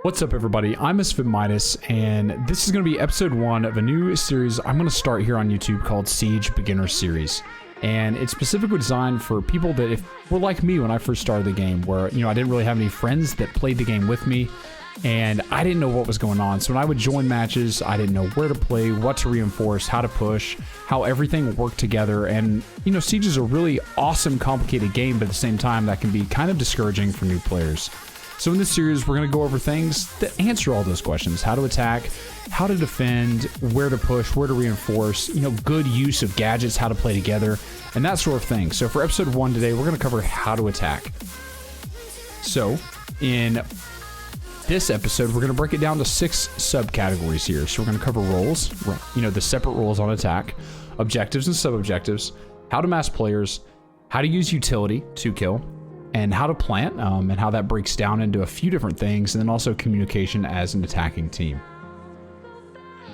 What's up, everybody? I'm Misfit Midas, and this is going to be episode 1 of a new series I'm going to start here on YouTube called Siege Beginner Series. And it's specifically designed for people that were like me when I first started the game, where, I didn't really have any friends that played the game with me, and I didn't know what was going on. So when I would join matches, I didn't know where to play, what to reinforce, how to push, how everything worked together. And, Siege is a really awesome, complicated game, but at the same time, that can be kind of discouraging for new players. So in this series, we're going to go over things that answer all those questions. How to attack, how to defend, where to push, where to reinforce, good use of gadgets, how to play together, and that sort of thing. So for episode 1 today, we're going to cover how to attack. So in this episode, we're going to break it down to 6 subcategories here. So we're going to cover roles, the separate roles on attack, objectives and sub-objectives, how to mass players, how to use utility to kill, and how to plant, and how that breaks down into a few different things, and then also communication as an attacking team.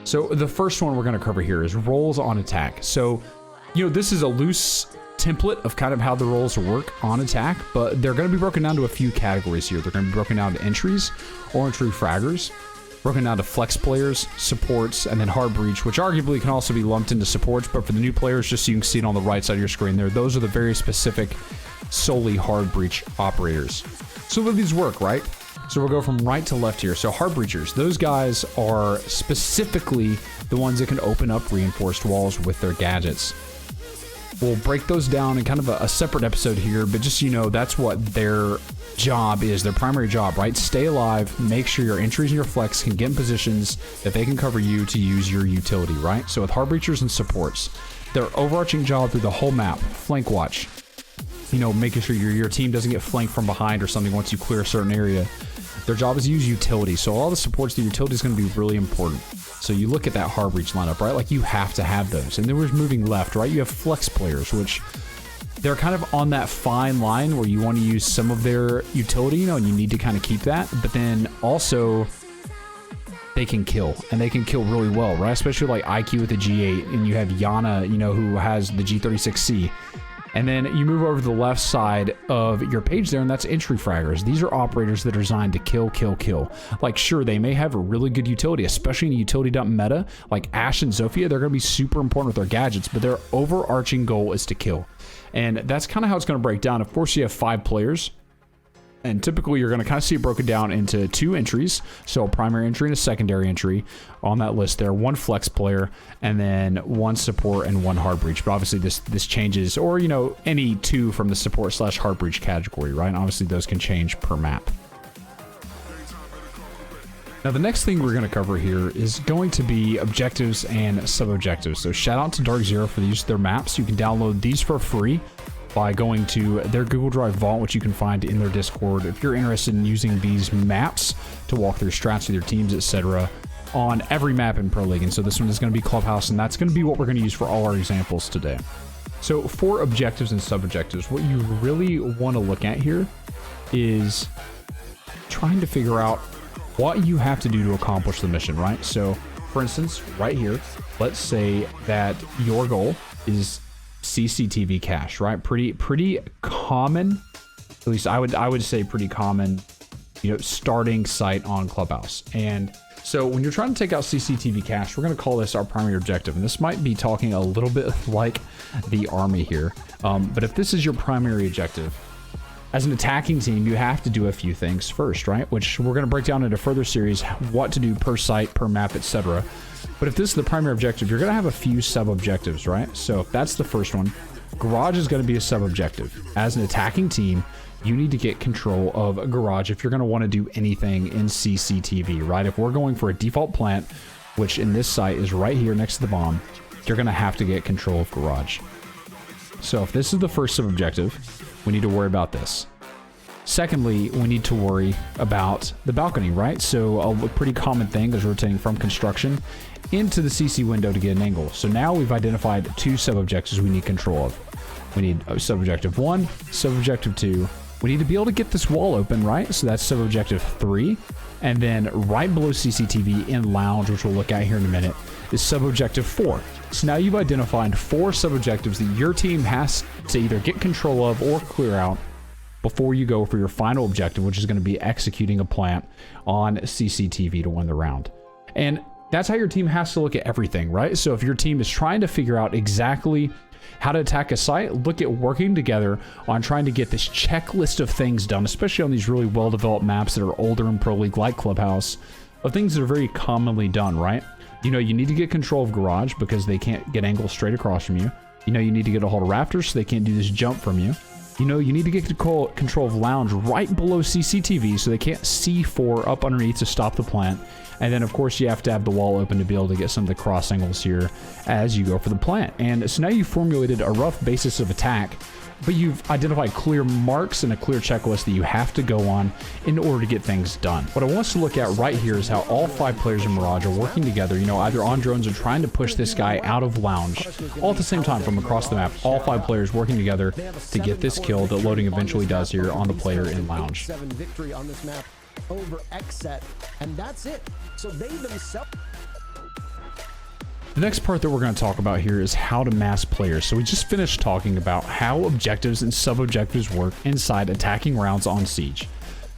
So the first one we're going to cover here is roles on attack. So, this is a loose template of kind of how the roles work on attack, but they're going to be broken down to a few categories here. They're going to be broken down to entries, or entry fraggers, broken down to flex players, supports, and then hard breach, which arguably can also be lumped into supports, but for the new players, just so you can see it on the right side of your screen there, those are the very specific solely hard breach operators. So how do these work, right? So we'll go from right to left here. So hard breachers, those guys are specifically the ones that can open up reinforced walls with their gadgets. We'll break those down in kind of a separate episode here, but just so you know, that's what their job is, their primary job, right? Stay alive, make sure your entries and your flex can get in positions that they can cover you to use your utility, right? So with hard breachers and supports, their overarching job through the whole map, flank watch, making sure your team doesn't get flanked from behind or something once you clear a certain area. Their job is to use utility. So all the supports, the utility is going to be really important. So you look at that hard breach lineup, right? Like you have to have those. And then we're moving left, right? You have flex players, which they're kind of on that fine line where you want to use some of their utility, and you need to kind of keep that. But then also they can kill, and they can kill really well, right? Especially like IQ with the G8, and you have Yana, who has the G36C. And then you move over to the left side of your page there, and that's entry fraggers. These are operators that are designed to kill, kill, kill. Like, sure, they may have a really good utility, especially in a utility dump meta. Like Ashe and Zofia, they're going to be super important with their gadgets, but their overarching goal is to kill. And that's kind of how it's going to break down. Of course, you have 5 players. And typically, you're going to kind of see it broken down into 2 entries. So a primary entry and a secondary entry on that list there. 1 flex player, and then 1 support and 1 hard breach. But obviously, this changes, or, any 2 from the support / hard breach category, right? And obviously, those can change per map. Now, the next thing we're going to cover here is going to be objectives and sub-objectives. So shout out to Dark Zero for the use of their maps. You can download these for free by going to their Google Drive vault, which you can find in their Discord. If you're interested in using these maps to walk through strats with your teams, etc., on every map in Pro League. And so this one is going to be Clubhouse, and that's going to be what we're going to use for all our examples today. So for objectives and sub-objectives, what you really want to look at here is trying to figure out what you have to do to accomplish the mission, right? So for instance, right here, let's say that your goal is CCTV cache, right? Pretty common, at least I would say pretty common, starting site on Clubhouse. And so when you're trying to take out CCTV cache, we're going to call this our primary objective. And this might be talking a little bit like the army here. But if this is your primary objective, as an attacking team, you have to do a few things first, right? Which we're going to break down into further series, what to do per site, per map, etc. But if this is the primary objective, you're going to have a few sub-objectives, right? So if that's the first one, Garage is going to be a sub-objective. As an attacking team, you need to get control of a Garage if you're going to want to do anything in CCTV, right? If we're going for a default plant, which in this site is right here next to the bomb, you're going to have to get control of Garage. So if this is the first sub-objective, we need to worry about this. Secondly, we need to worry about the balcony, right? So a pretty common thing is rotating from construction into the CC window to get an angle. So now we've identified 2 sub-objectives we need control of. We need sub-objective 1, sub-objective 2. We need to be able to get this wall open, right? So that's sub-objective 3. And then right below CCTV in lounge, which we'll look at here in a minute, is sub-objective 4. So now you've identified 4 sub-objectives that your team has to either get control of or clear out before you go for your final objective, which is going to be executing a plant on CCTV to win the round. And that's how your team has to look at everything, right? So if your team is trying to figure out exactly how to attack a site, look at working together on trying to get this checklist of things done, especially on these really well-developed maps that are older in Pro League like Clubhouse, of things that are very commonly done, right? You know, you need to get control of Garage because they can't get angles straight across from you. You know, you need to get a hold of Raptors so they can't do this jump from you. You know, you need to get control of Lounge right below CCTV so they can't C4 up underneath to stop the plant. And then, of course, you have to have the wall open to be able to get some of the cross angles here as you go for the plant. And so now you've formulated a rough basis of attack, but you've identified clear marks and a clear checklist that you have to go on in order to get things done. What I want us to look at right here is how all 5 players in Mirage are working together, you know, either on drones or trying to push this guy out of Lounge, all at the same time from across the map, all 5 players working together to get this kill that loading eventually does here on the player in Lounge. Victory on this map over X set, and that's it. So they themselves. The next part that we're going to talk about here is how to mass players. So we just finished talking about how objectives and sub-objectives work inside attacking rounds on Siege.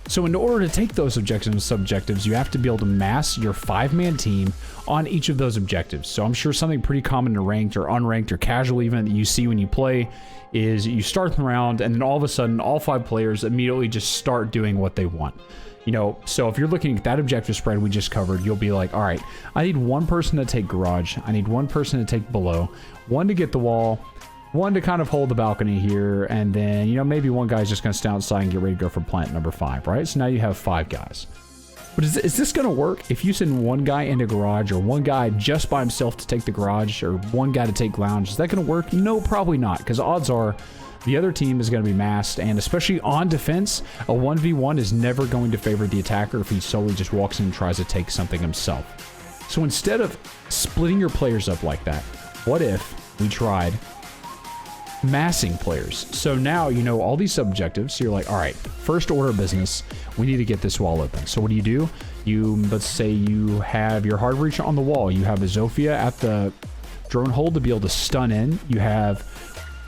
So in order to take those objectives and sub-objectives, you have to be able to mass your 5-man team on each of those objectives. So I'm sure something pretty common in ranked or unranked or casual even that you see when you play is you start the round and then all of a sudden all 5 players immediately just start doing what they want. You know, so if you're looking at that objective spread we just covered, you'll be like, all right, I need one person to take Garage, I need one person to take below, one to get the wall, one to kind of hold the balcony here, and then, you know, maybe one guy's just going to stay outside and get ready to go for plant number 5, right? So now you have 5 guys. But is this going to work if you send one guy into Garage or one guy just by himself to take the Garage or one guy to take Lounge? Is that going to work? No, probably not, because odds are the other team is going to be masked, and especially on defense, a 1v1 is never going to favor the attacker if he solely just walks in and tries to take something himself. So instead of splitting your players up like that, what if we tried massing players? So now you know all these objectives, so you're like, all right, first order of business, we need to get this wall open. So what do? Let's say you have your hard reach on the wall, you have a Zofia at the drone hold to be able to stun in, you have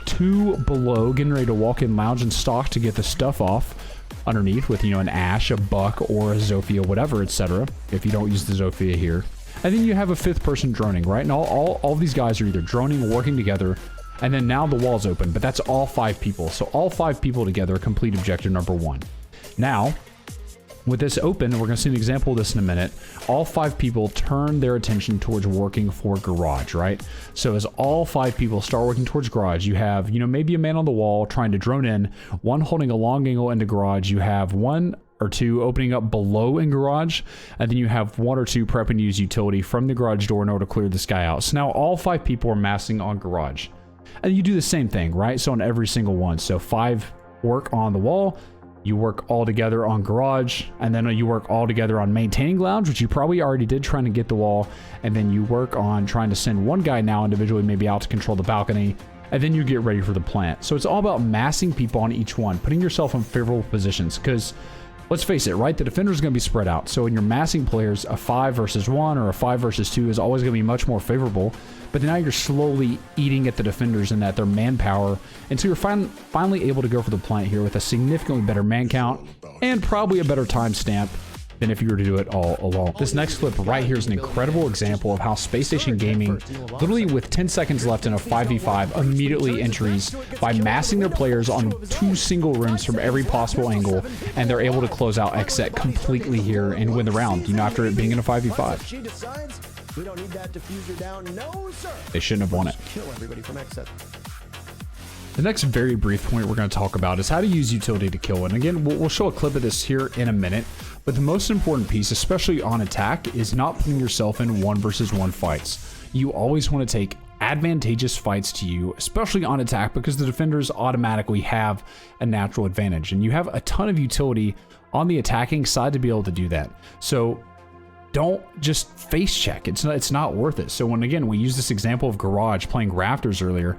2 below getting ready to walk in Lounge and stock to get the stuff off underneath with, you know, an Ash, a Buck, or a Zofia, whatever, etc. if you don't use the Zofia here. And then you have a 5th person droning, right? And all these guys are either droning, working together, and then now the wall's open, but that's all 5 people. So all 5 people together complete objective number 1. Now, with this open, we're going to see an example of this in a minute, all 5 people turn their attention towards working for Garage, right? So as all 5 people start working towards Garage, you have, you know, maybe a man on the wall trying to drone in, one holding a long angle into Garage, you have 1 or 2 opening up below in Garage, and then you have 1 or 2 prepping to use utility from the Garage door in order to clear this guy out. So now all 5 people are massing on Garage. And you do the same thing, right? So on every single one. So 5 work on the wall, you work all together on Garage, and then you work all together on maintaining Lounge, which you probably already did trying to get the wall, and then you work on trying to send one guy now individually maybe out to control the balcony, and then you get ready for the plant. So it's all about massing people on each one, putting yourself in favorable positions, because let's face it, right? The defender's going to be spread out. So when you're massing players, a 5 versus 1 or a 5 versus 2 is always going to be much more favorable. But now you're slowly eating at the defenders and at their manpower until you're finally able to go for the plant here with a significantly better man count and probably a better timestamp than if you were to do it all alone. This next clip right here is an incredible example of how Space Station Gaming, literally with 10 seconds left in a 5v5, immediately entries by massing their players on 2 single rooms from every possible angle, and they're able to close out X-Set completely here and win the round, you know, after it being in a 5v5. We don't need that diffuser down. No, sir. They shouldn't have won it. Kill everybody from X-Set. The next very brief point we're going to talk about is how to use utility to kill. And again, we'll show a clip of this here in a minute. But the most important piece, especially on attack, is not putting yourself in 1 versus 1 fights. You always want to take advantageous fights to you, especially on attack, because the defenders automatically have a natural advantage. And you have a ton of utility on the attacking side to be able to do that. So don't just face check. It's not worth it. So when, again, we use this example of Garage playing Raptors earlier,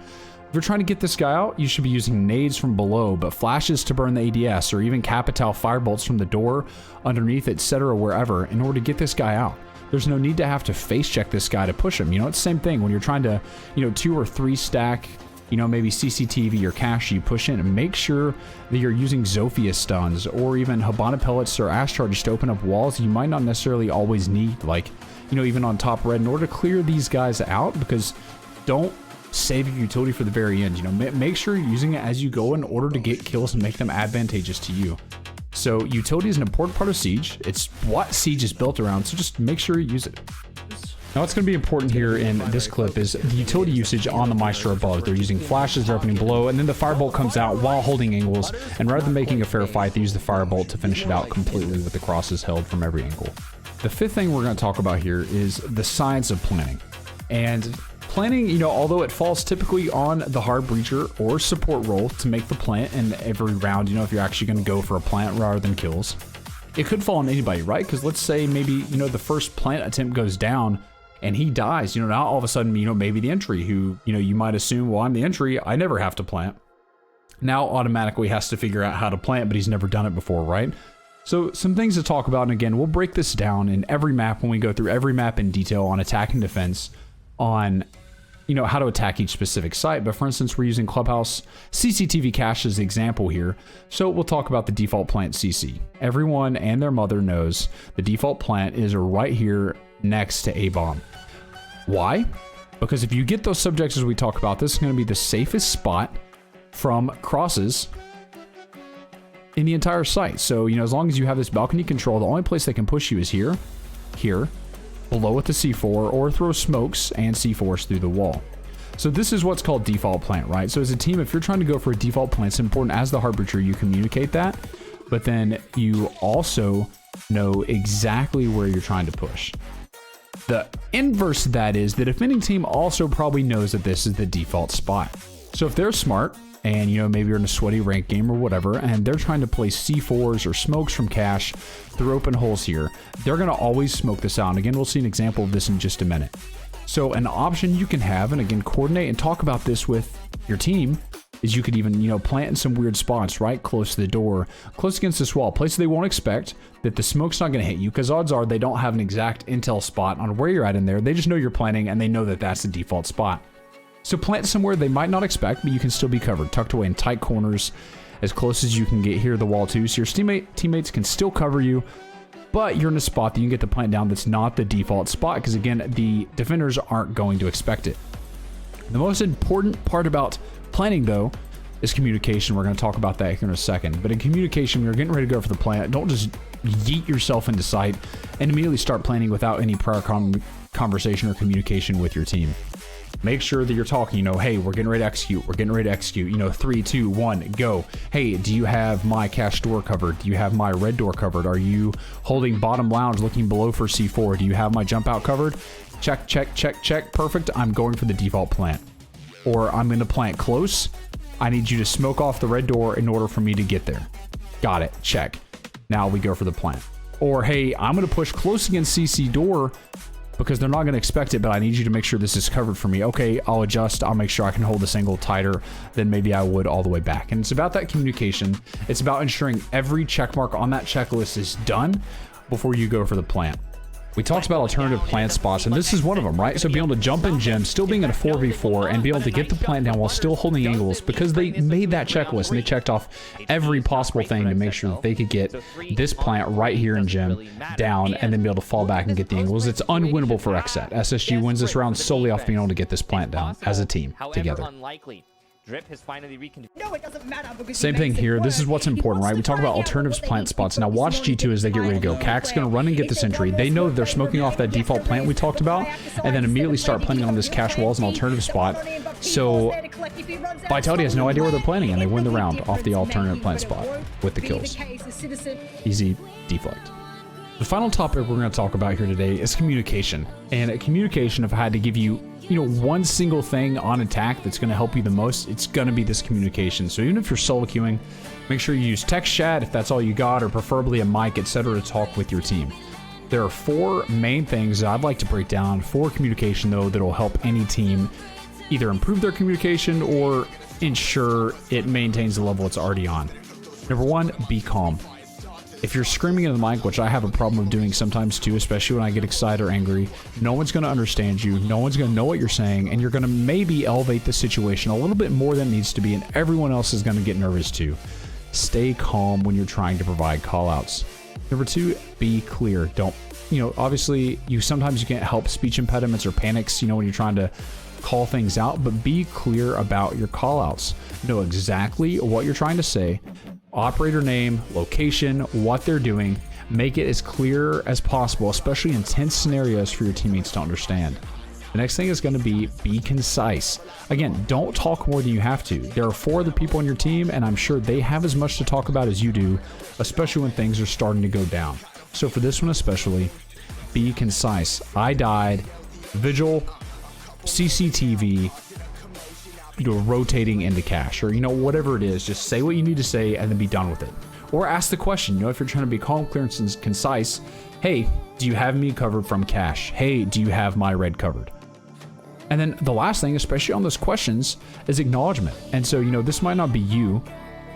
if you're trying to get this guy out, you should be using nades from below, but flashes to burn the ADS, or even Capital firebolts from the door, underneath, etc., wherever, in order to get this guy out. There's no need to have to face check this guy to push him. You know, it's the same thing when you're trying to, you know, 2 or 3 stack you know, maybe CCTV or cache you push in, and make sure that you're using Zofia stuns or even Habana pellets or ash charges to open up walls you might not necessarily always need, like, you know, even on top red, in order to clear these guys out, because don't save your utility for the very end. You know, make sure you're using it as you go in order to get kills and make them advantageous to you. So utility is an important part of Siege. It's what Siege is built around, so just make sure you use it. Now what's going to be important here in this clip is the utility usage on the Maestro above. They're using flashes, they're opening below, and then the Firebolt comes out while holding angles, and rather than making a fair fight, they use the Firebolt to finish it out completely with the crosses held from every angle. The fifth thing we're going to talk about here is the science of planning. And planning, you know, although it falls typically on the hard breacher or support role to make the plant in every round, you know, if you're actually going to go for a plant rather than kills, it could fall on anybody, right? Because let's say maybe, you know, the first plant attempt goes down and he dies, you know, now all of a sudden, you know, maybe the entry who, you know, you might assume, well, I'm the entry, I never have to plant, now automatically has to figure out how to plant, but he's never done it before, right? So some things to talk about, and again, we'll break this down in every map when we go through every map in detail on attack and defense, on, you know, how to attack each specific site. But for instance, we're using Clubhouse CCTV cache as the example here. So we'll talk about the default plant CC. Everyone and their mother knows the default plant is right here next to A bomb. Why? Because if you get those subjects as we talk about, this is going to be the safest spot from crosses in the entire site. So, you know, as long as you have this balcony control, the only place they can push you is here, here, below at the C4, or throw smokes and C4s through the wall. So this is what's called default plant, right? So as a team, if you're trying to go for a default plant, it's important as the hard breacher you communicate that, but then you also know exactly where you're trying to push. The inverse of that is the defending team also probably knows that this is the default spot. So if they're smart, and you know, maybe you're in a sweaty rank game or whatever, and they're trying to place C4s or smokes from cache through open holes here, they're going to always smoke this out. And again, we'll see an example of this in just a minute. So an option you can have, and again, coordinate and talk about this with your team, is you could even, you know, plant in some weird spots, right? Close to the door, close against this wall, places they won't expect, that the smoke's not going to hit you, because odds are they don't have an exact intel spot on where you're at in there. They just know you're planting, and they know that that's the default spot. So plant somewhere they might not expect, but you can still be covered, tucked away in tight corners, as close as you can get here to the wall too, so your teammates can still cover you, but you're in a spot that you can get the plant down that's not the default spot, because again, the defenders aren't going to expect it. The most important part about planning, though, is communication. We're going to talk about that here in a second, but in communication, when you're getting ready to go for the plant, don't just yeet yourself into sight and immediately start planning without any prior conversation or communication with your team. Make sure that you're talking, you know, hey, we're getting ready to execute. We're getting ready to execute. You know, 3, 2, 1, go. Hey, do you have my cache door covered? Do you have my red door covered? Are you holding bottom lounge looking below for C4? Do you have my jump out covered? Check, check, check, check. Perfect. I'm going for the default plant. Or I'm going to plant close. I need you to smoke off the red door in order for me to get there. Got it. Check. Now we go for the plant. Or, hey, I'm going to push close against CC door, because they're not going to expect it, but I need you to make sure this is covered for me. Okay, I'll adjust. I'll make sure I can hold this angle tighter than maybe I would all the way back. And it's about that communication. It's about ensuring every check mark on that checklist is done before you go for the plant. We talked about alternative plant spots, and this is one of them, right? So being able to jump in gym, still being in a 4v4, and be able to get the plant down while still holding angles, because they made that checklist and they checked off every possible thing to make sure that they could get this plant right here in gym down and then be able to fall back and get the angles. It's unwinnable for XSET. SSG wins this round solely off being able to get this plant down as a team together. Drip has finally reconfigured. No, it doesn't matter because Same thing here. This is what's important, right? We talk about alternatives plant spots. Now watch G2 as they get ready to go. CAC's going to run and get this entry. They know they're smoking off that default plant we talked about, and then immediately start planting on this cache wall as an alternative spot. So Vitality has no idea where they're planting, and they win the round off the alternative plant spot with the kills. Easy deflect. The final topic we're going to talk about here today is communication. And communication, if I had to give you, one single thing on attack that's going to help you the most, it's going to be this communication. So even if you're solo queuing, make sure you use text chat if that's all you got, or preferably a mic, etc. to talk with your team. There are 4 main things that I'd like to break down for communication, though, that'll help any team either improve their communication or ensure it maintains the level it's already on. Number 1, be calm. If you're screaming into the mic, which I have a problem of doing sometimes too, especially when I get excited or angry, no one's going to understand you, no one's going to know what you're saying, and you're going to maybe elevate the situation a little bit more than it needs to be, and everyone else is going to get nervous too. Stay calm when you're trying to provide callouts. Number 2, be clear. Don't, obviously sometimes you can't help speech impediments or panics, when you're trying to call things out, but be clear about your callouts. Know exactly what you're trying to say, operator name, location, what they're doing. Make it as clear as possible, especially in tense scenarios for your teammates to understand. The next thing is going to be concise. Again, don't talk more than you have to. There are 4 other people on your team, and I'm sure they have as much to talk about as you do, especially when things are starting to go down. So for this one especially, be concise. I died, vigil, CCTV, rotating into cash, or whatever it is. Just say what you need to say and then be done with it. Or ask the question, if you're trying to be calm, clear, and concise. Hey, do you have me covered from cash? Hey, do you have my red covered? And then the last thing, especially on those questions, is acknowledgement. And so, this might not be you,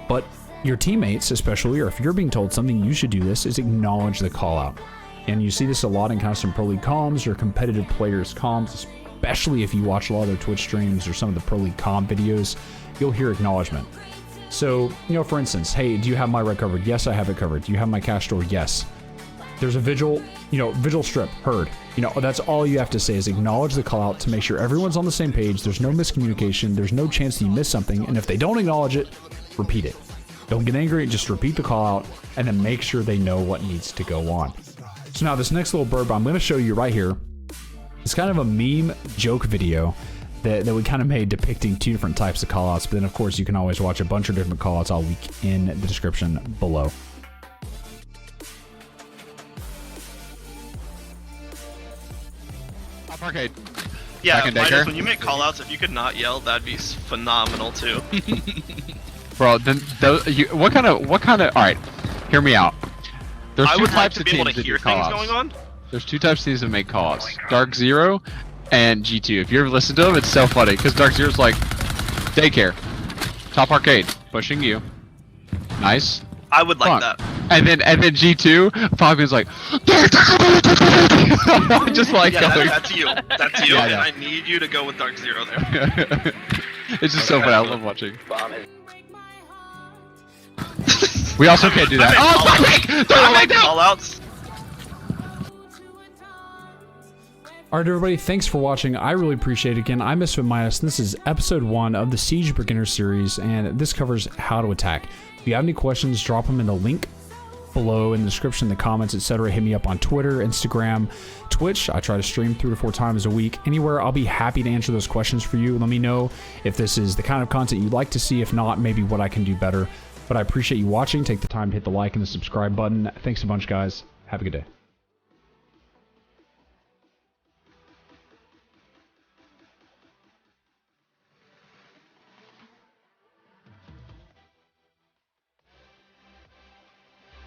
but your teammates especially, or if you're being told something you should do this, is acknowledge the call out. And you see this a lot in kind of some Pro League comms or competitive players comms, especially if you watch a lot of their Twitch streams or some of the Pro League comm videos, you'll hear acknowledgement. So, for instance, hey, do you have my red covered? Yes, I have it covered. Do you have my cash store? Yes. There's a vigil, vigil strip, heard. That's all you have to say is acknowledge the call out to make sure everyone's on the same page. There's no miscommunication. There's no chance that you miss something. And if they don't acknowledge it, repeat it. Don't get angry. Just repeat the call out and then make sure they know what needs to go on. So now this next little burb I'm going to show you right here. It's kind of a meme joke video that we kind of made depicting 2 different types of callouts. But then, of course, you can always watch a bunch of different callouts all week in the description below. Arcade. Yeah, Midas, when you make callouts, if you could not yell, that'd be phenomenal too. Bro, then what kind of? All right, hear me out. There's I 2 would like types to of be able teams to that do hear things callouts. going on. There's 2 types of teams that make callouts: Dark Zero and G2. If you ever listen to them, it's so funny because Dark Zero's like, daycare, top arcade, pushing you, nice. I would like that. And then G2, Fabian's like, just like Yeah, going. that's you. That's you, Yeah, and yeah. I need you to go with Dark Zero there. It's just so funny. I love watching. We also can't do that. I make callouts. Alright everybody, thanks for watching. I really appreciate it. Again, I'm Misfit Midas, and this is episode 1 of the Siege Beginner series, and this covers how to attack. If you have any questions, drop them in the link below in the description, the comments, etc. Hit me up on Twitter, Instagram, Twitch. I try to stream 3 to 4 times a week. Anywhere, I'll be happy to answer those questions for you. Let me know if this is the kind of content you'd like to see. If not, maybe what I can do better. But I appreciate you watching. Take the time to hit the like and the subscribe button. Thanks a bunch, guys. Have a good day.